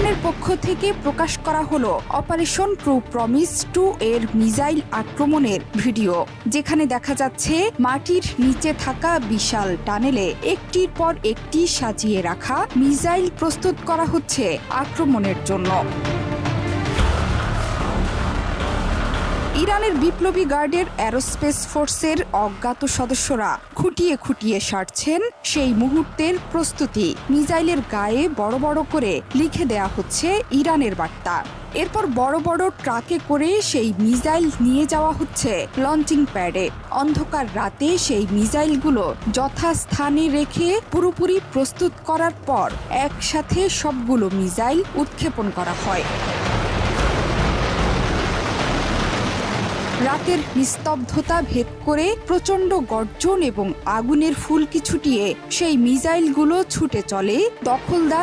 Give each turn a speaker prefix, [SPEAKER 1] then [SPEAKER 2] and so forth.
[SPEAKER 1] ইরানের পক্ষ থেকে প্রকাশ করা হলো অপারেশন ট্রু প্রমিস 2 এর মিসাইল আক্রমণের ভিডিও, যেখানে দেখা যাচ্ছে মাটির নিচে থাকা বিশাল টানেলে একটির পর একটি সাজিয়ে রাখা মিসাইল প্রস্তুত করা হচ্ছে আক্রমণের জন্য। ইরানের বিপ্লবী গার্ডের অ্যারোস্পেস ফোর্সের অজ্ঞাত সদস্যরা খুঁটিয়ে খুঁটিয়ে সারছেন সেই মুহূর্তের প্রস্তুতি। মিসাইলের গায়ে বড় বড় করে লিখে দেয়া হচ্ছে ইরানের বার্তা। এরপর বড় বড় ট্রাকে করে সেই মিসাইল নিয়ে যাওয়া হচ্ছে লঞ্চিং প্যাডে। অন্ধকার রাতে সেই মিসাইলগুলো যথাস্থানে রেখে পুরোপুরি প্রস্তুত করার পর একসাথে সবগুলো মিসাইল উৎক্ষেপণ করা হয়। রাতের নিস্তব্ধতা ভেদ করে প্রচণ্ড গর্জন এবং আগুনের ফুলকি ছুটিয়ে সেই মিসাইলগুলো ছুটে চলে দখলদার